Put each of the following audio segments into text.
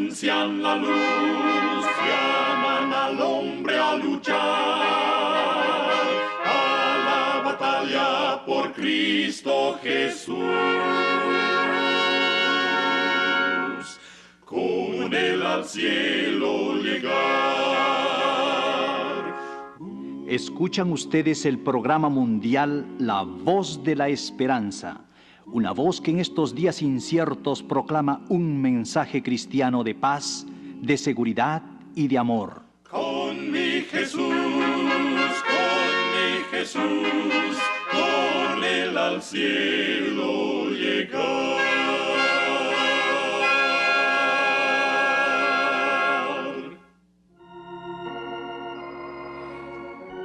anuncian la luz, llaman al hombre a luchar, a la batalla por Cristo Jesús. Con él al cielo llegar. Escuchan ustedes el programa mundial La Voz de la Esperanza, una voz que en estos días inciertos proclama un mensaje cristiano de paz, de seguridad y de amor. Con mi Jesús, con él al cielo llegar.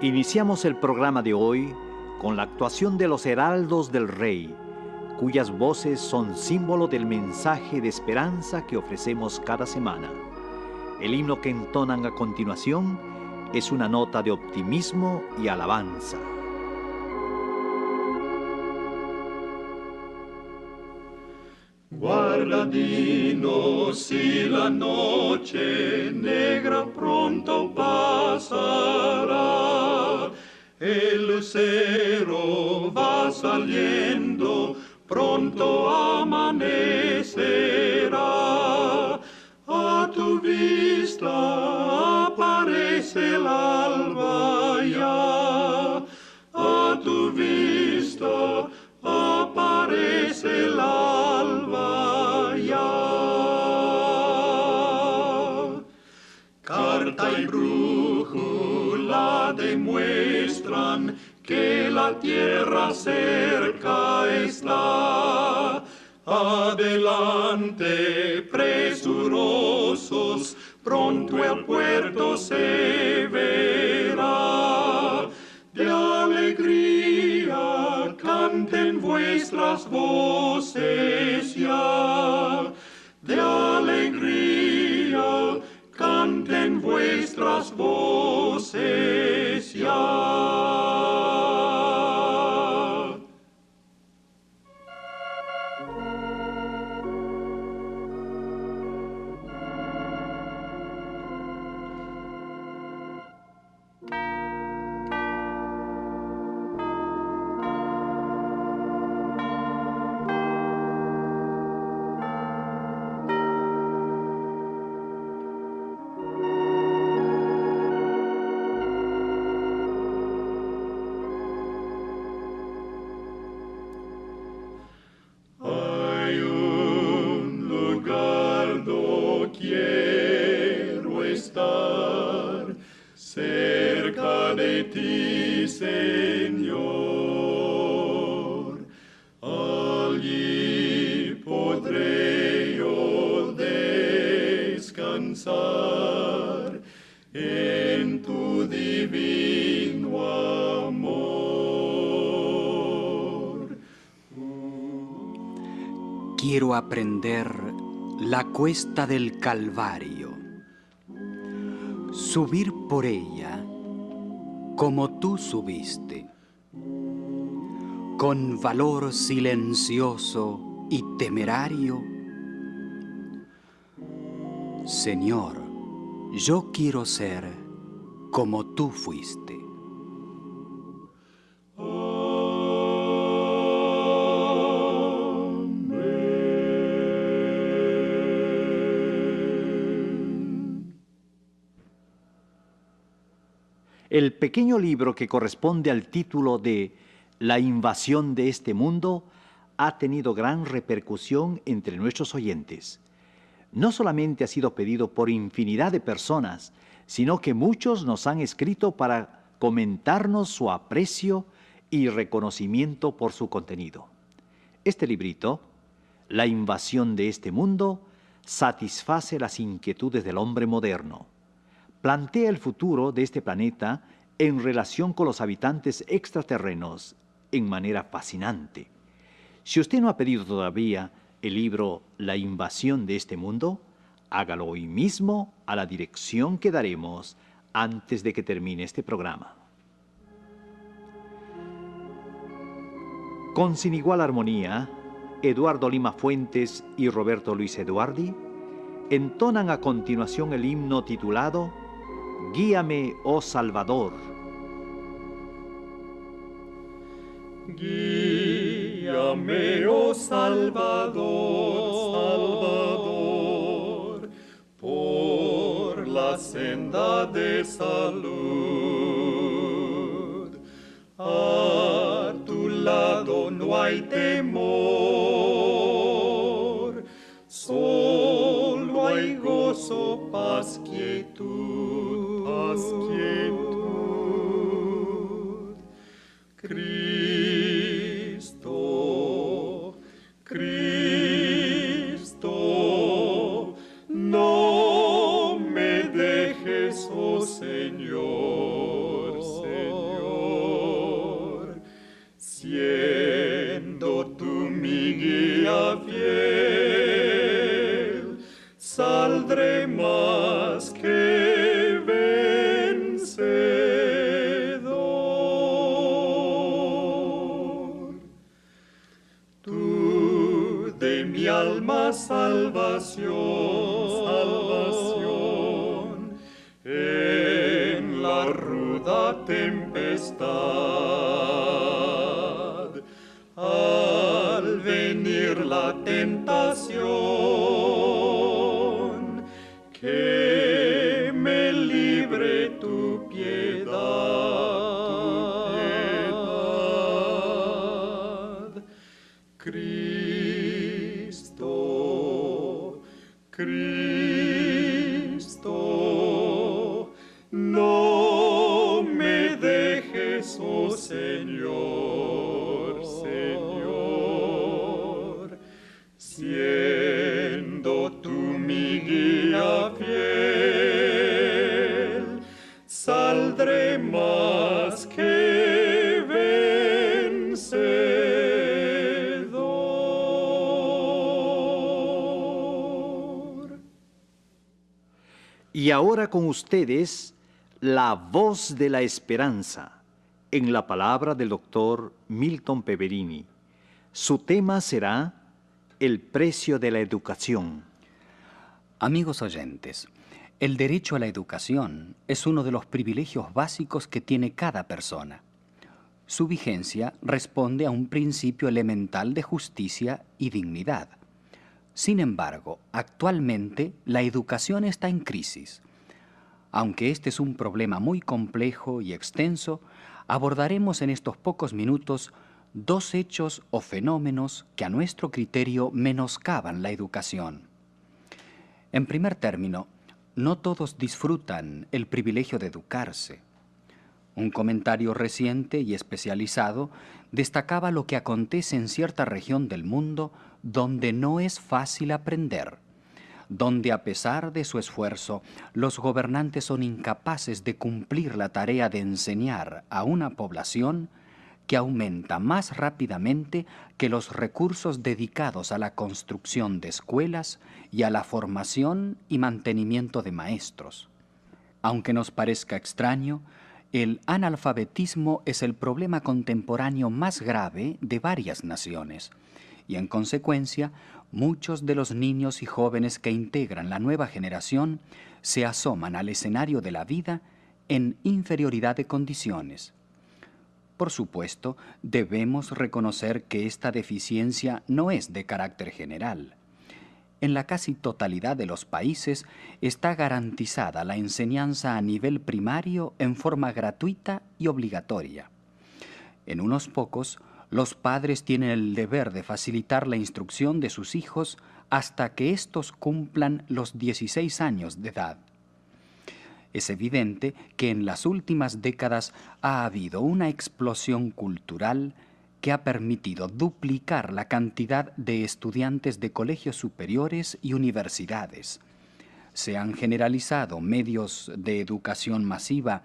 Iniciamos el programa de hoy con la actuación de los heraldos del Rey, cuyas voces son símbolo del mensaje de esperanza que ofrecemos cada semana. El himno que entonan a continuación es una nota de optimismo y alabanza. Guardadinos si la noche negra pronto pasará, el lucero va saliendo, pronto amanecerá. A tu vista aparece el alba ya, a tu vista aparece el alba ya. Carta y brújula demuestran que la tierra cerca está. Adelante, presurosos, pronto el puerto se verá. De alegría canten vuestras voces ya. De alegría canten vuestras voces ya. Cerca de ti, Señor, allí podré yo descansar en tu divino amor. Quiero aprender la cuesta del Calvario, subir por ella como tú subiste, con valor silencioso y temerario. Señor, yo quiero ser como tú fuiste. El pequeño libro que corresponde al título de La invasión de este mundo ha tenido gran repercusión entre nuestros oyentes. No solamente ha sido pedido por infinidad de personas, sino que muchos nos han escrito para comentarnos su aprecio y reconocimiento por su contenido. Este librito, La invasión de este mundo, satisface las inquietudes del hombre moderno. Plantea el futuro de este planeta en relación con los habitantes extraterrenos en manera fascinante. Si usted no ha pedido todavía el libro La invasión de este mundo, hágalo hoy mismo a la dirección que daremos antes de que termine este programa. Con sin igual armonía, Eduardo Lima Fuentes y Roberto Luis Eduardi entonan a continuación el himno titulado Guíame, oh Salvador. Guíame, oh Salvador, por la senda de salud. A tu lado no hay temor, solo hay gozo, paz, quietud, Cristo, Cristo, no me dejes, oh Señor, Señor, siendo tú mi guía fiel, saldré más que vencedor. Tú de mi alma salvación, en la ruda tempestad, al venir la tentación, que me libre tu piedad. Cristo, Cristo, no me dejes, oh Señor, Señor, siendo tú mi guía fiel, saldré más que vencedor. Y ahora con ustedes, la voz de la esperanza, en la palabra del doctor Milton Peverini. Su tema será el precio de la educación. Amigos oyentes, el derecho a la educación es uno de los privilegios básicos que tiene cada persona. Su vigencia responde a un principio elemental de justicia y dignidad. Sin embargo, actualmente la educación está en crisis. Aunque este es un problema muy complejo y extenso, abordaremos en estos pocos minutos dos hechos o fenómenos que a nuestro criterio menoscaban la educación. En primer término, no todos disfrutan el privilegio de educarse. Un comentario reciente y especializado destacaba lo que acontece en cierta región del mundo donde no es fácil aprender, donde a pesar de su esfuerzo, los gobernantes son incapaces de cumplir la tarea de enseñar a una población que aumenta más rápidamente que los recursos dedicados a la construcción de escuelas y a la formación y mantenimiento de maestros. Aunque nos parezca extraño, el analfabetismo es el problema contemporáneo más grave de varias naciones, y en consecuencia, muchos de los niños y jóvenes que integran la nueva generación se asoman al escenario de la vida en inferioridad de condiciones. Por supuesto, debemos reconocer que esta deficiencia no es de carácter general. En la casi totalidad de los países está garantizada la enseñanza a nivel primario en forma gratuita y obligatoria. En unos pocos, los padres tienen el deber de facilitar la instrucción de sus hijos hasta que éstos cumplan los 16 años de edad. Es evidente que en las últimas décadas ha habido una explosión cultural que ha permitido duplicar la cantidad de estudiantes de colegios superiores y universidades. Se han generalizado medios de educación masiva,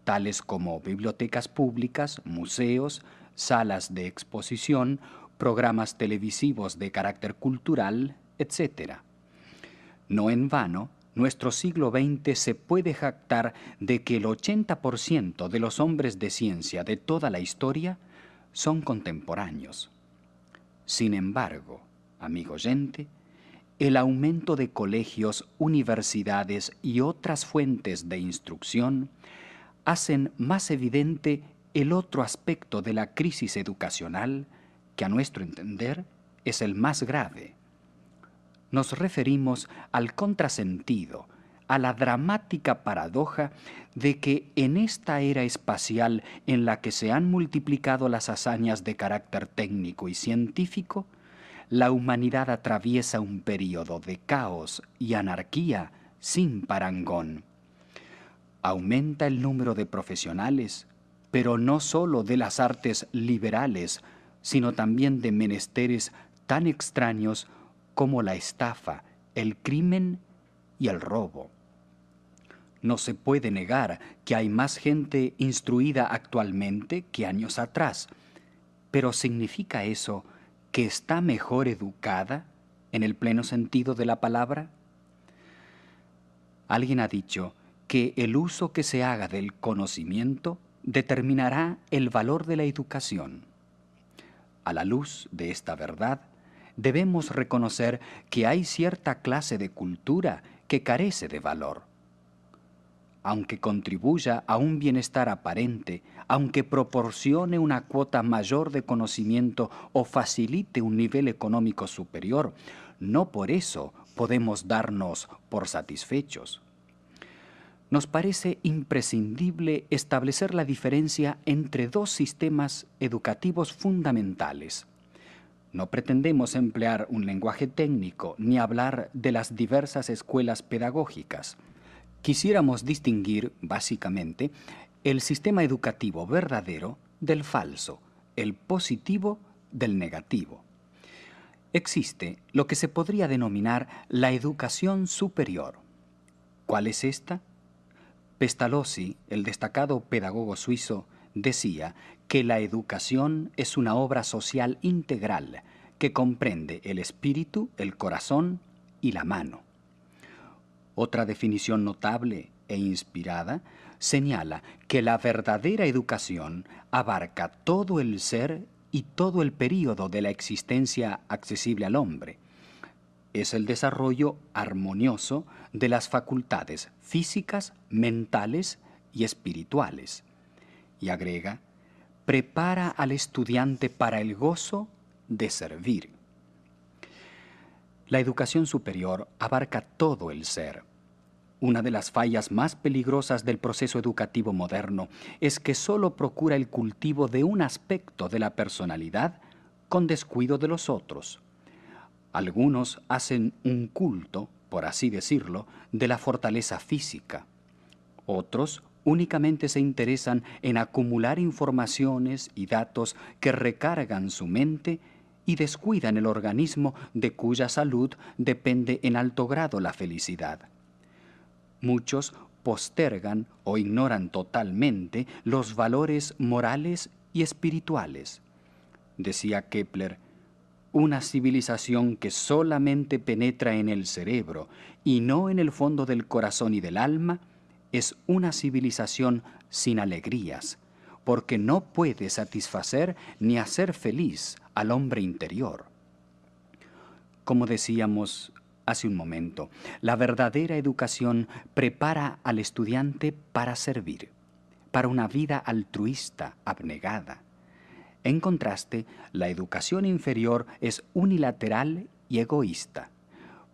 tales como bibliotecas públicas, museos, salas de exposición, programas televisivos de carácter cultural, etc. No en vano, nuestro siglo XX se puede jactar de que el 80% de los hombres de ciencia de toda la historia son contemporáneos. Sin embargo, amigo oyente, el aumento de colegios, universidades y otras fuentes de instrucción hacen más evidente el otro aspecto de la crisis educacional, que a nuestro entender es el más grave. Nos referimos al contrasentido, a la dramática paradoja de que en esta era espacial en la que se han multiplicado las hazañas de carácter técnico y científico, la humanidad atraviesa un período de caos y anarquía sin parangón. Aumenta el número de profesionales, pero no solo de las artes liberales, sino también de menesteres tan extraños como la estafa, el crimen y el robo. No se puede negar que hay más gente instruida actualmente que años atrás, pero ¿significa eso que está mejor educada en el pleno sentido de la palabra? Alguien ha dicho que el uso que se haga del conocimiento determinará el valor de la educación. A la luz de esta verdad, debemos reconocer que hay cierta clase de cultura que carece de valor. Aunque contribuya a un bienestar aparente, aunque proporcione una cuota mayor de conocimiento o facilite un nivel económico superior, no por eso podemos darnos por satisfechos. Nos parece imprescindible establecer la diferencia entre dos sistemas educativos fundamentales. No pretendemos emplear un lenguaje técnico ni hablar de las diversas escuelas pedagógicas. Quisiéramos distinguir, básicamente, el sistema educativo verdadero del falso, el positivo del negativo. Existe lo que se podría denominar la educación superior. ¿Cuál es esta? Pestalozzi, el destacado pedagogo suizo, decía que la educación es una obra social integral que comprende el espíritu, el corazón y la mano. Otra definición notable e inspirada señala que la verdadera educación abarca todo el ser y todo el período de la existencia accesible al hombre. Es el desarrollo armonioso de las facultades físicas, mentales y espirituales. Y agrega, prepara al estudiante para el gozo de servir. La educación superior abarca todo el ser. Una de las fallas más peligrosas del proceso educativo moderno es que solo procura el cultivo de un aspecto de la personalidad con descuido de los otros. Algunos hacen un culto, por así decirlo, de la fortaleza física. Otros únicamente se interesan en acumular informaciones y datos que recargan su mente y descuidan el organismo de cuya salud depende en alto grado la felicidad. Muchos postergan o ignoran totalmente los valores morales y espirituales. Decía Kepler, una civilización que solamente penetra en el cerebro y no en el fondo del corazón y del alma es una civilización sin alegrías, porque no puede satisfacer ni hacer feliz al hombre interior. Como decíamos hace un momento, la verdadera educación prepara al estudiante para servir, para una vida altruista, abnegada. En contraste, la educación inferior es unilateral y egoísta.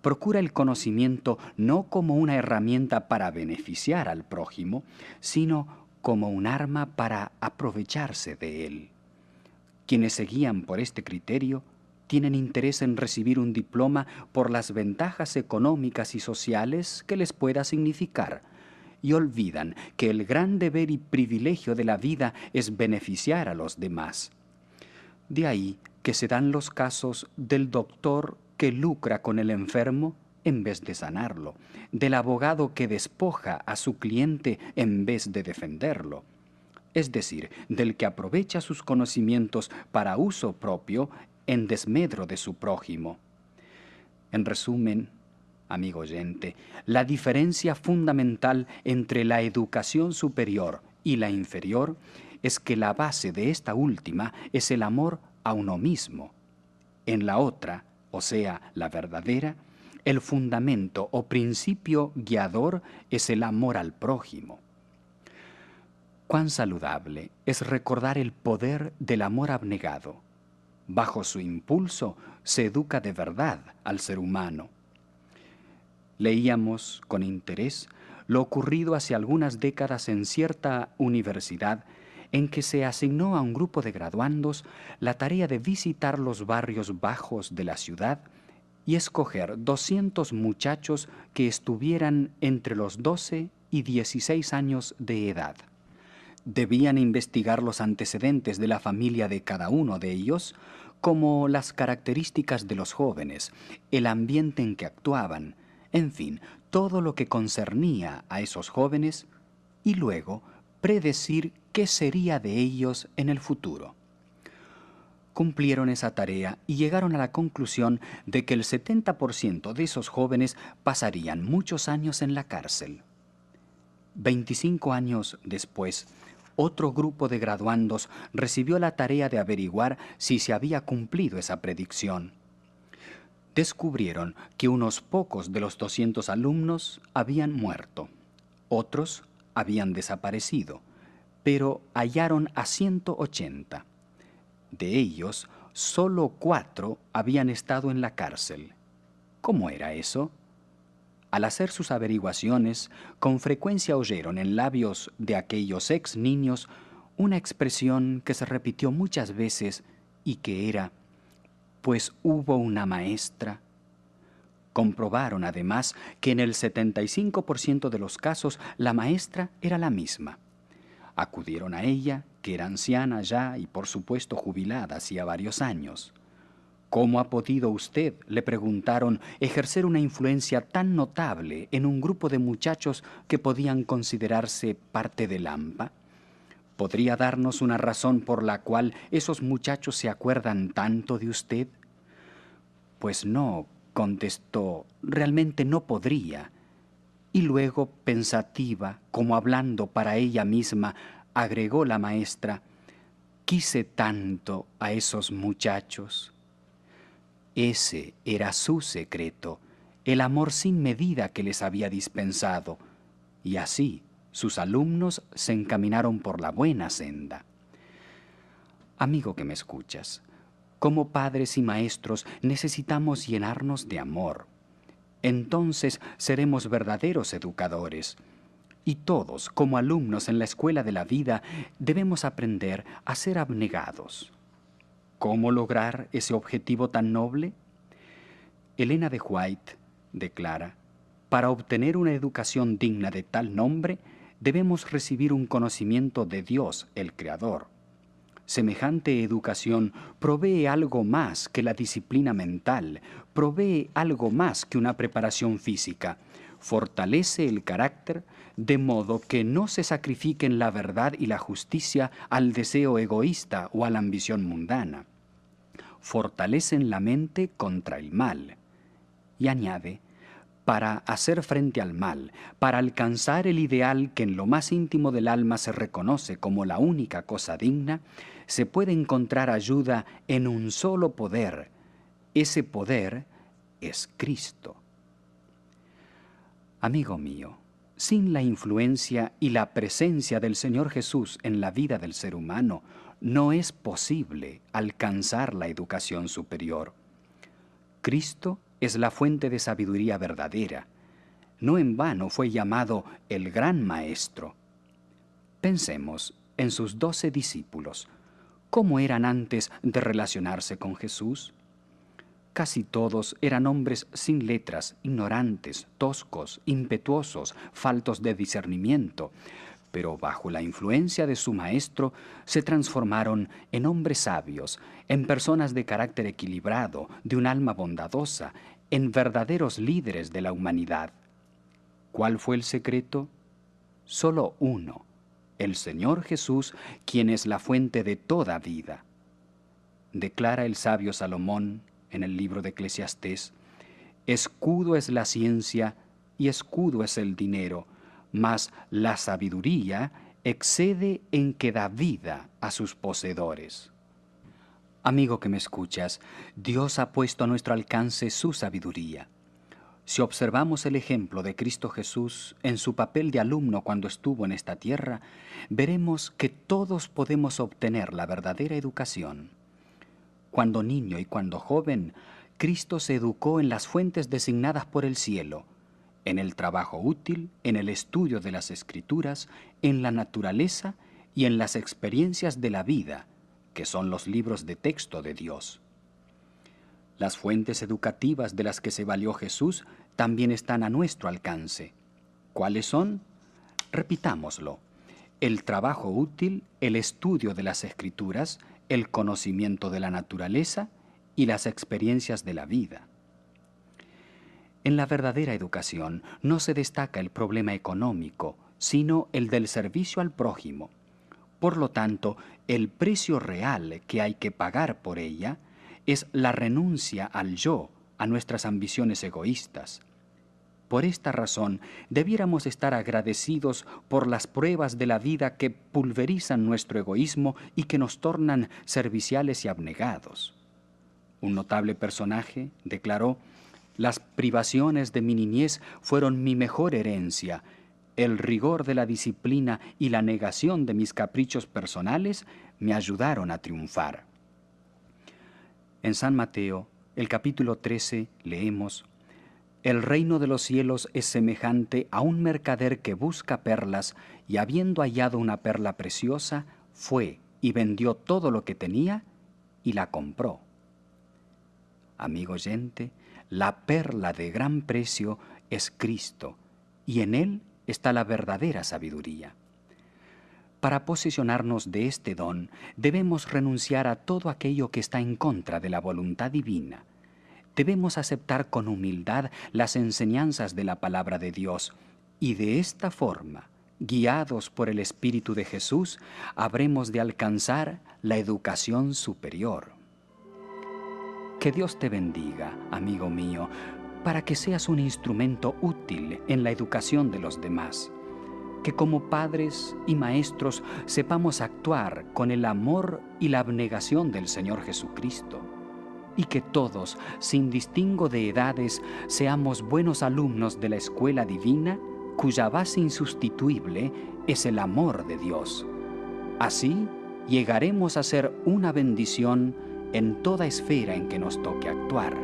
Procura el conocimiento no como una herramienta para beneficiar al prójimo, sino como un arma para aprovecharse de él. Quienes se guían por este criterio tienen interés en recibir un diploma por las ventajas económicas y sociales que les pueda significar, y olvidan que el gran deber y privilegio de la vida es beneficiar a los demás. De ahí que se dan los casos del doctor que lucra con el enfermo en vez de sanarlo, del abogado que despoja a su cliente en vez de defenderlo, es decir, del que aprovecha sus conocimientos para uso propio en desmedro de su prójimo. En resumen, amigo oyente, la diferencia fundamental entre la educación superior y la inferior es que la base de esta última es el amor a uno mismo. En la otra, o sea, la verdadera, el fundamento o principio guiador es el amor al prójimo. Cuán saludable es recordar el poder del amor abnegado. Bajo su impulso se educa de verdad al ser humano. Leíamos con interés lo ocurrido hace algunas décadas en cierta universidad en que se asignó a un grupo de graduandos la tarea de visitar los barrios bajos de la ciudad y escoger 200 muchachos que estuvieran entre los 12 y 16 años de edad. Debían investigar los antecedentes de la familia de cada uno de ellos, como las características de los jóvenes, el ambiente en que actuaban, en fin, todo lo que concernía a esos jóvenes, y luego predecir qué sería de ellos en el futuro. Cumplieron esa tarea y llegaron a la conclusión de que el 70% de esos jóvenes pasarían muchos años en la cárcel. 25 años después, otro grupo de graduandos recibió la tarea de averiguar si se había cumplido esa predicción. Descubrieron que unos pocos de los 200 alumnos habían muerto, otros habían desaparecido, pero hallaron a 180. De ellos, solo 4 habían estado en la cárcel. ¿Cómo era eso? Al hacer sus averiguaciones, con frecuencia oyeron en labios de aquellos ex niños una expresión que se repitió muchas veces y que era: pues hubo una maestra. Comprobaron además que en el 75% de los casos la maestra era la misma. Acudieron a ella, que era anciana ya y por supuesto jubilada hacía varios años. ¿Cómo ha podido usted, le preguntaron, ejercer una influencia tan notable en un grupo de muchachos que podían considerarse parte del AMPA? ¿Podría darnos una razón por la cual esos muchachos se acuerdan tanto de usted? Pues no, contestó, realmente no podría. Y luego, pensativa, como hablando para ella misma, agregó la maestra: quise tanto a esos muchachos. Ese era su secreto, el amor sin medida que les había dispensado, y así sus alumnos se encaminaron por la buena senda. Amigo que me escuchas, como padres y maestros necesitamos llenarnos de amor. Entonces seremos verdaderos educadores. Y todos, como alumnos en la escuela de la vida, debemos aprender a ser abnegados. ¿Cómo lograr ese objetivo tan noble? Elena de White declara: para obtener una educación digna de tal nombre, debemos recibir un conocimiento de Dios, el Creador. Semejante educación provee algo más que la disciplina mental, provee algo más que una preparación física, fortalece el carácter de modo que no se sacrifiquen la verdad y la justicia al deseo egoísta o a la ambición mundana. Fortalecen la mente contra el mal. Y añade: para hacer frente al mal, para alcanzar el ideal que en lo más íntimo del alma se reconoce como la única cosa digna, se puede encontrar ayuda en un solo poder. Ese poder es Cristo. Amigo mío, sin la influencia y la presencia del Señor Jesús en la vida del ser humano, no es posible alcanzar la educación superior. Cristo es la fuente de sabiduría verdadera. No en vano fue llamado el gran maestro. Pensemos en sus 12 discípulos. ¿Cómo eran antes de relacionarse con Jesús? Casi todos eran hombres sin letras, ignorantes, toscos, impetuosos, faltos de discernimiento, pero bajo la influencia de su maestro se transformaron en hombres sabios, en personas de carácter equilibrado, de un alma bondadosa, en verdaderos líderes de la humanidad. ¿Cuál fue el secreto? Solo uno: el Señor Jesús, quien es la fuente de toda vida. Declara el sabio Salomón en el libro de Eclesiastés: escudo es la ciencia y escudo es el dinero, mas la sabiduría excede en que da vida a sus poseedores. Amigo que me escuchas, Dios ha puesto a nuestro alcance su sabiduría. Si observamos el ejemplo de Cristo Jesús en su papel de alumno cuando estuvo en esta tierra, veremos que todos podemos obtener la verdadera educación. Cuando niño y cuando joven, Cristo se educó en las fuentes designadas por el cielo, en el trabajo útil, en el estudio de las Escrituras, en la naturaleza y en las experiencias de la vida, que son los libros de texto de Dios. Las fuentes educativas de las que se valió Jesús también están a nuestro alcance. ¿Cuáles son? Repitámoslo: el trabajo útil, el estudio de las Escrituras, el conocimiento de la naturaleza y las experiencias de la vida. En la verdadera educación no se destaca el problema económico, sino el del servicio al prójimo. Por lo tanto, el precio real que hay que pagar por ella es la renuncia al yo, a nuestras ambiciones egoístas. Por esta razón, debiéramos estar agradecidos por las pruebas de la vida que pulverizan nuestro egoísmo y que nos tornan serviciales y abnegados. Un notable personaje declaró: «Las privaciones de mi niñez fueron mi mejor herencia. El rigor de la disciplina y la negación de mis caprichos personales me ayudaron a triunfar». En San Mateo, el capítulo 13, leemos: «El reino de los cielos es semejante a un mercader que busca perlas, y habiendo hallado una perla preciosa, fue y vendió todo lo que tenía y la compró». Amigo oyente, la perla de gran precio es Cristo, y en Él está la verdadera sabiduría. Para posesionarnos de este don, debemos renunciar a todo aquello que está en contra de la voluntad divina. Debemos aceptar con humildad las enseñanzas de la palabra de Dios, y de esta forma, guiados por el Espíritu de Jesús, habremos de alcanzar la educación superior. Que Dios te bendiga, amigo mío, para que seas un instrumento útil en la educación de los demás. Que como padres y maestros sepamos actuar con el amor y la abnegación del Señor Jesucristo. Y que todos, sin distingo de edades, seamos buenos alumnos de la escuela divina, cuya base insustituible es el amor de Dios. Así llegaremos a ser una bendición en toda esfera en que nos toque actuar.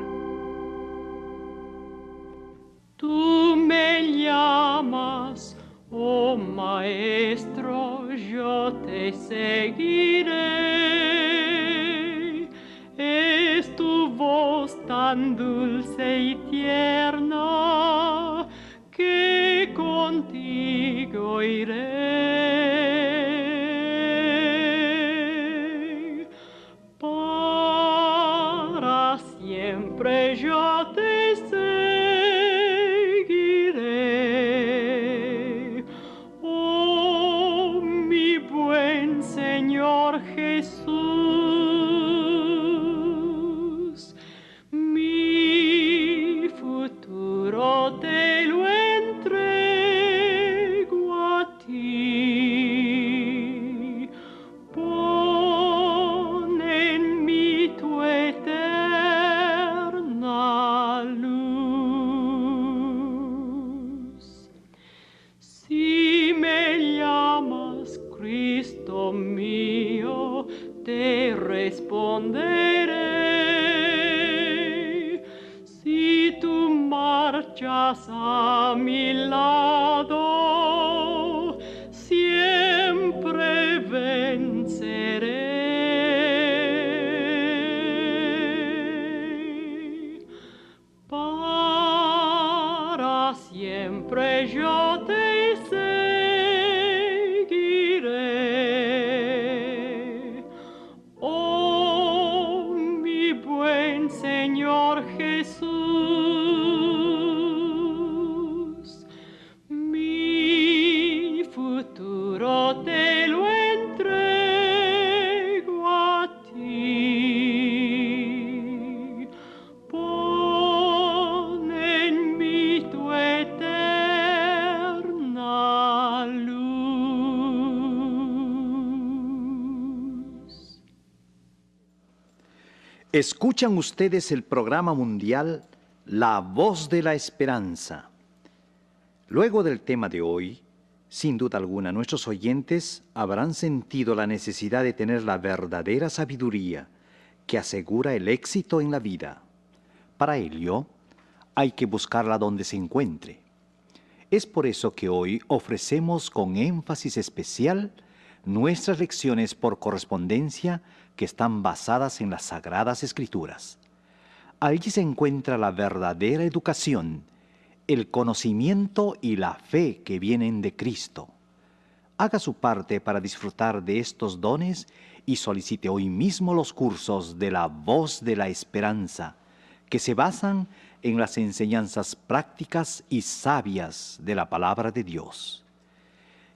Tú me llamas, oh Maestro, yo te seguiré. Es tu voz tan dulce y tierna que contigo iré. Para siempre yo te seguiré. Oh, mi buen Señor Jesús, mi futuro te lo entrego a ti. Pon en mí tu eterna luz. Si me llamas, Cristo mío, te responderé. Si tú marchas a mi lado, siempre venceré. Para siempre yo te seguiré. Oh, mi buen Señor Jesús, mi futuro te lo entrego a ti. Pon en mí tu eterna luz. Escuchan ustedes el programa mundial La voz de la esperanza. Luego del tema de hoy, sin duda alguna, nuestros oyentes habrán sentido la necesidad de tener la verdadera sabiduría que asegura el éxito en la vida. Para ello, hay que buscarla donde se encuentre. Es por eso que hoy ofrecemos con énfasis especial nuestras lecciones por correspondencia que están basadas en las Sagradas Escrituras. Allí se encuentra la verdadera educación, el conocimiento y la fe que vienen de Cristo. Haga su parte para disfrutar de estos dones y solicite hoy mismo los cursos de la voz de la esperanza, que se basan en las enseñanzas prácticas y sabias de la palabra de Dios.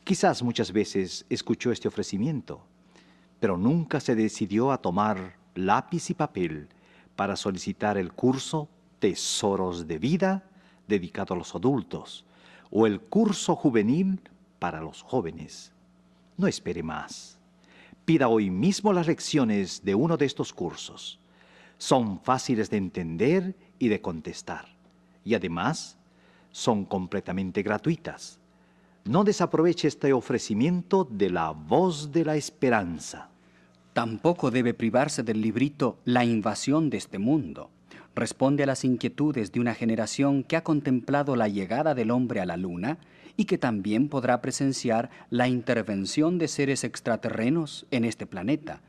Quizás muchas veces escuchó este ofrecimiento, pero nunca se decidió a tomar lápiz y papel para solicitar el curso Tesoros de Vida, dedicado a los adultos, o el curso juvenil para los jóvenes. No espere más. Pida hoy mismo las lecciones de uno de estos cursos. Son fáciles de entender y de contestar, y además son completamente gratuitas. No desaproveche este ofrecimiento de la voz de la esperanza. Tampoco debe privarse del librito La invasión de este mundo. Responde a las inquietudes de una generación que ha contemplado la llegada del hombre a la luna y que también podrá presenciar la intervención de seres extraterrenos en este planeta.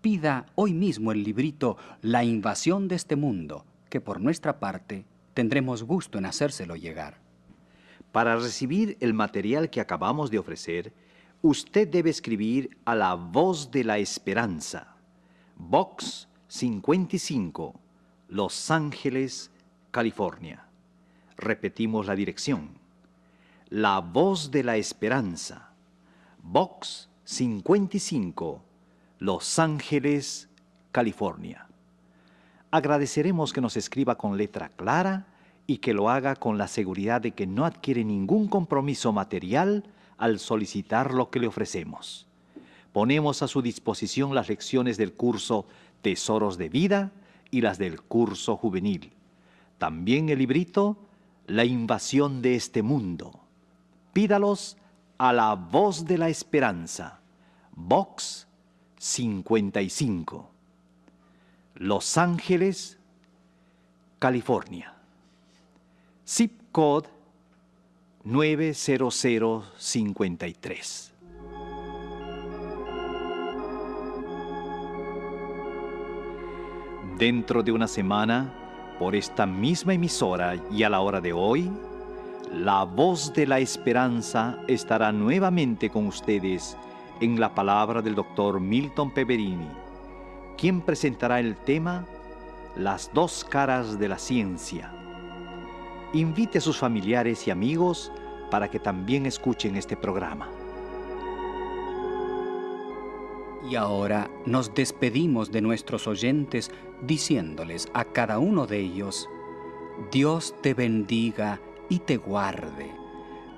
Pida hoy mismo el librito La invasión de este mundo, que por nuestra parte tendremos gusto en hacérselo llegar. Para recibir el material que acabamos de ofrecer, usted debe escribir a la voz de la esperanza, Box 55, Los Ángeles, California. Repetimos la dirección. La voz de la esperanza, Box 55, Los Ángeles, California. Agradeceremos que nos escriba con letra clara y que lo haga con la seguridad de que no adquiere ningún compromiso material al solicitar lo que le ofrecemos. Ponemos a su disposición las lecciones del curso Tesoros de Vida y las del curso juvenil. También el librito La invasión de este mundo. Pídalos a la voz de la esperanza, Box 55, Los Ángeles, California. Zip Code 90053. Dentro de una semana, por esta misma emisora y a la hora de hoy, la voz de la esperanza estará nuevamente con ustedes en la palabra del Dr. Milton Peverini, quien presentará el tema Las dos caras de la ciencia. Invite a sus familiares y amigos para que también escuchen este programa. Y ahora nos despedimos de nuestros oyentes diciéndoles a cada uno de ellos: Dios te bendiga y te guarde.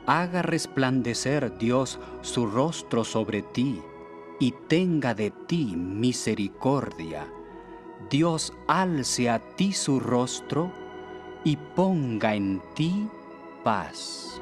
Haga resplandecer Dios su rostro sobre ti y tenga de ti misericordia. Dios alce a ti su rostro y ponga en ti paz.